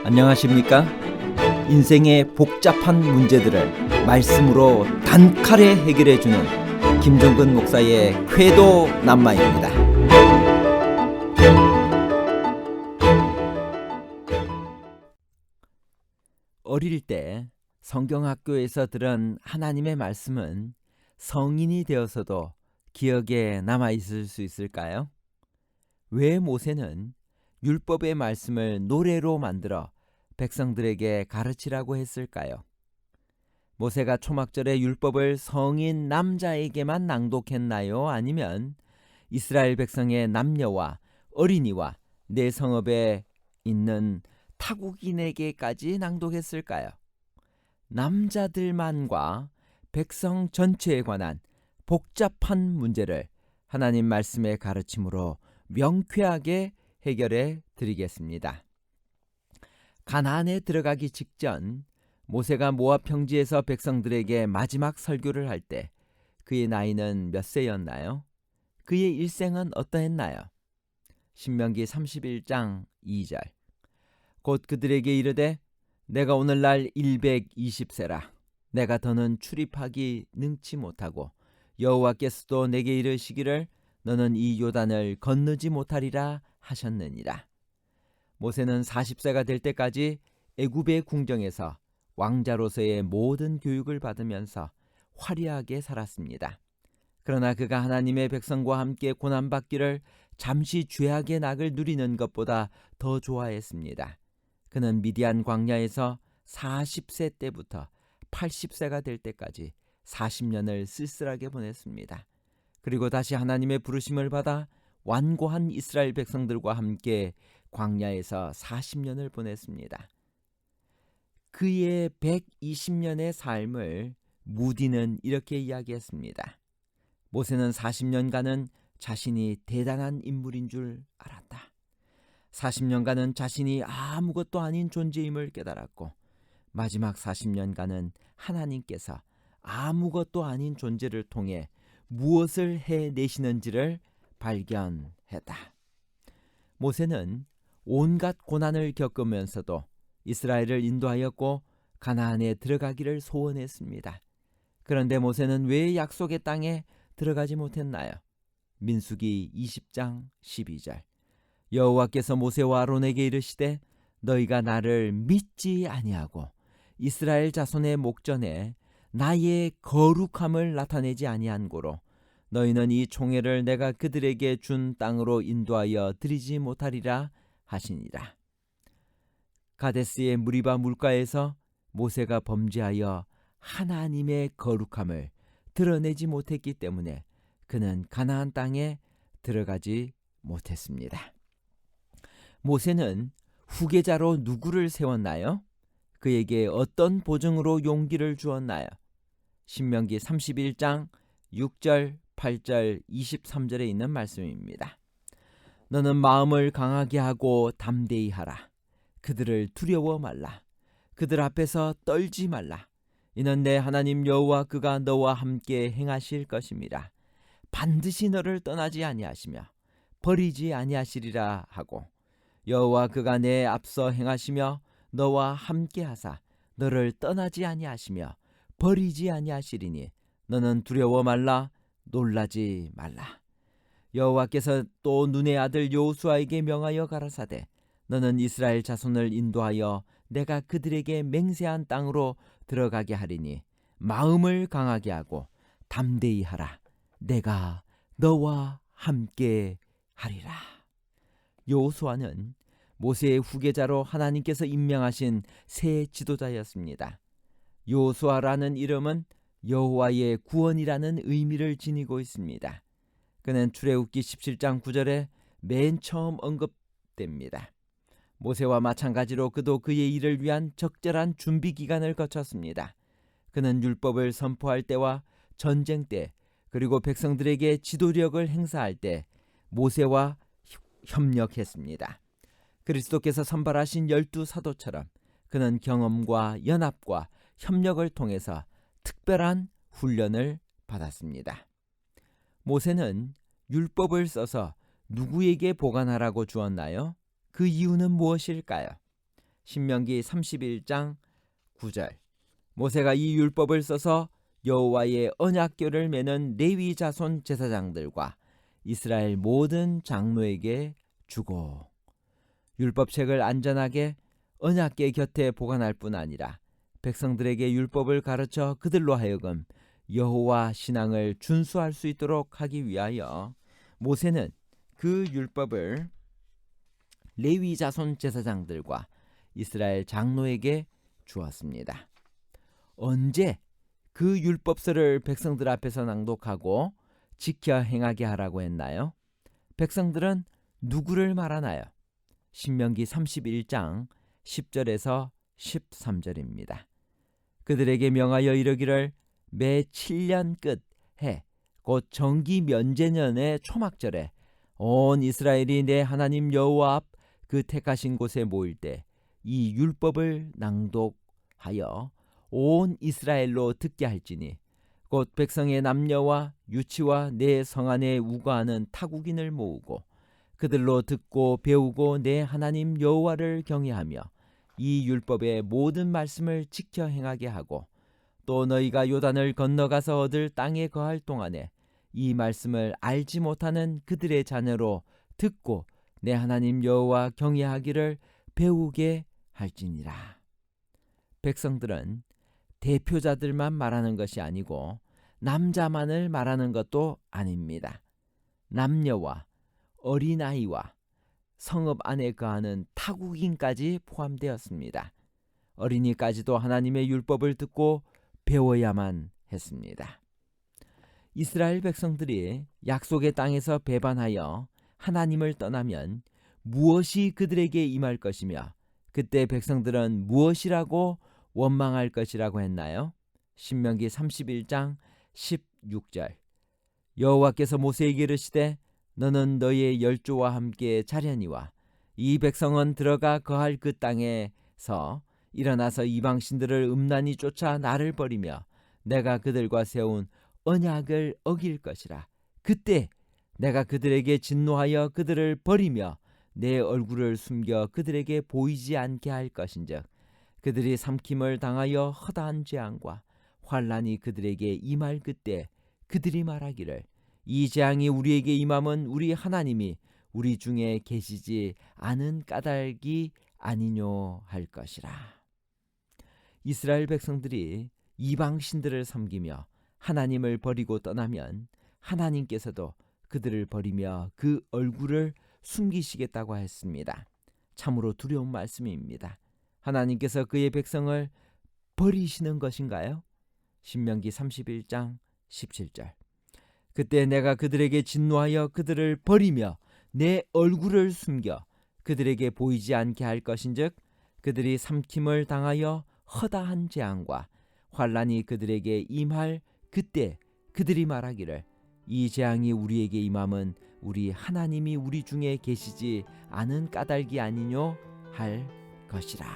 안녕하십니까? 인생의 복잡한 문제들을 말씀으로 단칼에 해결해주는 김종근 목사의 쾌도 남마입니다. 어릴 때 성경학교에서 들은 하나님의 말씀은 성인이 되어서도 기억에 남아있을 수 있을까요? 왜 모세는 율법의 말씀을 노래로 만들어 백성들에게 가르치라고 했을까요? 모세가 초막절에 율법을 성인 남자에게만 낭독했나요? 아니면 이스라엘 백성의 남녀와 어린이와 내 성읍에 있는 타국인에게까지 낭독했을까요? 남자들만과 백성 전체에 관한 복잡한 문제를 하나님 말씀의 가르침으로 명쾌하게 해결해 드리겠습니다. 가나안에 들어가기 직전 모세가 모압 평지에서 백성들에게 마지막 설교를 할 때 그의 나이는 몇 세였나요? 그의 일생은 어떠했나요? 신명기 31장 2절. 곧 그들에게 이르되 내가 오늘날 120세라 내가 더는 출입하기 능치 못하고 여호와께서도 내게 이르시기를 너는 이 요단을 건너지 못하리라 하셨느니라. 모세는 40세가 될 때까지 애굽의 궁정에서 왕자로서의 모든 교육을 받으면서 화려하게 살았습니다. 그러나 그가 하나님의 백성과 함께 고난받기를 잠시 죄악의 낙을 누리는 것보다 더 좋아했습니다. 그는 미디안 광야에서 40세 때부터 80세가 될 때까지 40년을 쓸쓸하게 보냈습니다. 그리고 다시 하나님의 부르심을 받아 완고한 이스라엘 백성들과 함께 광야에서 40년을 보냈습니다. 그의 120년의 삶을 무디는 이렇게 이야기했습니다. 모세는 40년간은 자신이 대단한 인물인 줄 알았다. 40년간은 자신이 아무것도 아닌 존재임을 깨달았고 마지막 40년간은 하나님께서 아무것도 아닌 존재를 통해 무엇을 해내시는지를 발견했다. 모세는 온갖 고난을 겪으면서도 이스라엘을 인도하였고 가나안에 들어가기를 소원했습니다. 그런데 모세는 왜 약속의 땅에 들어가지 못했나요? 민수기 20장 12절. 여호와께서 모세와 아론에게 이르시되 너희가 나를 믿지 아니하고 이스라엘 자손의 목전에 나의 거룩함을 나타내지 아니한 고로 너희는 이 총회를 내가 그들에게 준 땅으로 인도하여 드리지 못하리라 하시니라. 가데스의 무리바 물가에서 모세가 범죄하여 하나님의 거룩함을 드러내지 못했기 때문에 그는 가나안 땅에 들어가지 못했습니다. 모세는 후계자로 누구를 세웠나요? 그에게 어떤 보증으로 용기를 주었나요? 신명기 31장 6절, 8절, 23절에 있는 말씀입니다. 너는 마음을 강하게 하고 담대히 하라. 그들을 두려워 말라. 그들 앞에서 떨지 말라. 이는 내 하나님 여호와 그가 너와 함께 행하실 것임이라. 반드시 너를 떠나지 아니하시며 버리지 아니하시리라 하고 여호와 그가 내 앞서 행하시며 너와 함께 하사 너를 떠나지 아니하시며 버리지 아니하시리니 너는 두려워 말라 놀라지 말라. 여호와께서 또 눈의 아들 여호수아에게 명하여 가라사대 너는 이스라엘 자손을 인도하여 내가 그들에게 맹세한 땅으로 들어가게 하리니 마음을 강하게 하고 담대히 하라. 내가 너와 함께 하리라. 여호수아는 모세의 후계자로 하나님께서 임명하신 새 지도자였습니다. 여호수아라는 이름은 여호와의 구원이라는 의미를 지니고 있습니다. 그는 출애굽기 17장 9절에 맨 처음 언급됩니다. 모세와 마찬가지로 그도 그의 일을 위한 적절한 준비 기간을 거쳤습니다. 그는 율법을 선포할 때와 전쟁 때 그리고 백성들에게 지도력을 행사할 때 모세와 협력했습니다. 그리스도께서 선발하신 12사도처럼 그는 경험과 연합과 협력을 통해서 특별한 훈련을 받았습니다. 모세는 율법을 써서 누구에게 보관하라고 주었나요? 그 이유는 무엇일까요? 신명기 31장 9절. 모세가 이 율법을 써서 여호와의 언약궤를 매는 레위 자손 제사장들과 이스라엘 모든 장로에게 주고, 율법책을 안전하게 언약궤 곁에 보관할 뿐 아니라 백성들에게 율법을 가르쳐 그들로 하여금 여호와 신앙을 준수할 수 있도록 하기 위하여 모세는 그 율법을 레위 자손 제사장들과 이스라엘 장로에게 주었습니다. 언제 그 율법서를 백성들 앞에서 낭독하고 지켜 행하게 하라고 했나요? 백성들은 누구를 말하나요? 신명기 31장 10절에서 13절입니다. 그들에게 명하여 이르기를 매 7년 끝 해 곧 정기 면제년의 초막절에 온 이스라엘이 내 하나님 여호와 앞 그 택하신 곳에 모일 때 이 율법을 낭독하여 온 이스라엘로 듣게 할지니 곧 백성의 남녀와 유치와 내 성 안에 우거하는 타국인을 모으고 그들로 듣고 배우고 내 하나님 여호와를 경외하며 이 율법의 모든 말씀을 지켜 행하게 하고 또 너희가 요단을 건너가서 얻을 땅에 거할 동안에 이 말씀을 알지 못하는 그들의 자녀로 듣고 내 하나님 여호와 경외하기를 배우게 할지니라. 백성들은 대표자들만 말하는 것이 아니고 남자만을 말하는 것도 아닙니다. 남녀와 어린아이와 성읍 안에 거하는 타국인까지 포함되었습니다. 어린이까지도 하나님의 율법을 듣고 배워야만 했습니다. 이스라엘 백성들이 약속의 땅에서 배반하여 하나님을 떠나면 무엇이 그들에게 임할 것이며 그때 백성들은 무엇이라고 원망할 것이라고 했나요? 신명기 31장 16절. 여호와께서 모세에게 이르시되 너는 너희의 열조와 함께 자려니와 이 백성은 들어가 거할 그 땅에서 일어나서 이방신들을 음란히 쫓아 나를 버리며 내가 그들과 세운 언약을 어길 것이라. 그때 내가 그들에게 진노하여 그들을 버리며 내 얼굴을 숨겨 그들에게 보이지 않게 할 것인즉 그들이 삼킴을 당하여 허다한 재앙과 환난이 그들에게 임할 그때 그들이 말하기를 이 재앙이 우리에게 임함은 우리 하나님이 우리 중에 계시지 않은 까닭이 아니뇨 할 것이라. 이스라엘 백성들이 이방 신들을 섬기며 하나님을 버리고 떠나면 하나님께서도 그들을 버리며 그 얼굴을 숨기시겠다고 했습니다. 참으로 두려운 말씀입니다. 하나님께서 그의 백성을 버리시는 것인가요? 신명기 31장 17절. 그때 내가 그들에게 진노하여 그들을 버리며 내 얼굴을 숨겨 그들에게 보이지 않게 할 것인즉 그들이 삼킴을 당하여 허다한 재앙과 환난이 그들에게 임할 그때 그들이 말하기를 이 재앙이 우리에게 임함은 우리 하나님이 우리 중에 계시지 않은 까닭이 아니뇨 할 것이라.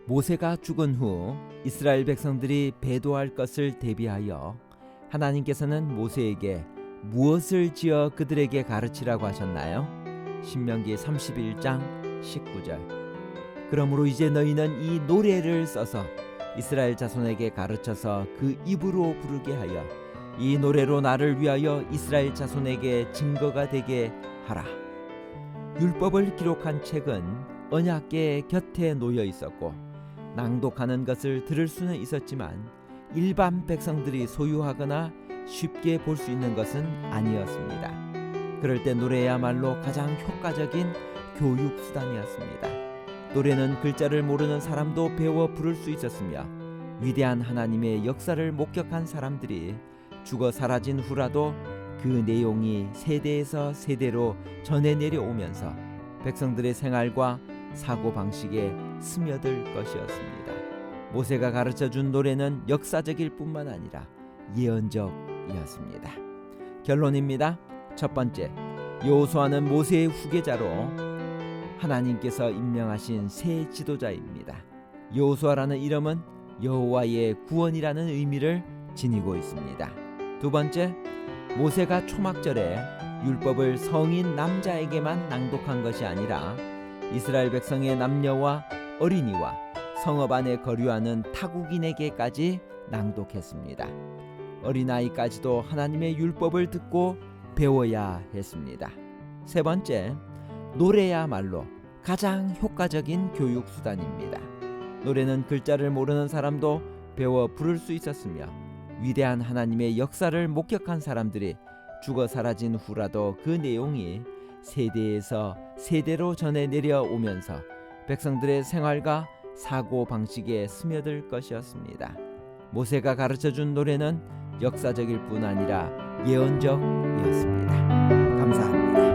모세가 죽은 후 이스라엘 백성들이 배도할 것을 대비하여 하나님께서는 모세에게 무엇을 지어 그들에게 가르치라고 하셨나요? 신명기 31장 19절. 그러므로 이제 너희는 이 노래를 써서 이스라엘 자손에게 가르쳐서 그 입으로 부르게 하여 이 노래로 나를 위하여 이스라엘 자손에게 증거가 되게 하라. 율법을 기록한 책은 언약궤 곁에 놓여 있었고 낭독하는 것을 들을 수는 있었지만 일반 백성들이 소유하거나 쉽게 볼 수 있는 것은 아니었습니다. 그럴 때 노래야말로 가장 효과적인 교육 수단이었습니다. 노래는 글자를 모르는 사람도 배워 부를 수 있었으며 위대한 하나님의 역사를 목격한 사람들이 죽어 사라진 후라도 그 내용이 세대에서 세대로 전해 내려오면서 백성들의 생활과 사고방식에 스며들 것이었습니다. 모세가 가르쳐준 노래는 역사적일 뿐만 아니라 예언적이었습니다. 결론입니다. 첫 번째, 여호수아는 모세의 후계자로 하나님께서 임명하신 새 지도자입니다. 여호수아라는 이름은 여호와의 구원이라는 의미를 지니고 있습니다. 두 번째, 모세가 초막절에 율법을 성인 남자에게만 낭독한 것이 아니라 이스라엘 백성의 남녀와 어린이와 성읍 안에 거류하는 타국인에게까지 낭독했습니다. 어린아이까지도 하나님의 율법을 듣고 배워야 했습니다. 세 번째, 노래야말로 가장 효과적인 교육수단입니다. 노래는 글자를 모르는 사람도 배워 부를 수 있었으며 위대한 하나님의 역사를 목격한 사람들이 죽어 사라진 후라도 그 내용이 세대에서 세대로 전해 내려오면서 백성들의 생활과 사고 방식에 스며들 것이었습니다. 모세가 가르쳐준 노래는 역사적일 뿐 아니라 예언적이었습니다. 감사합니다.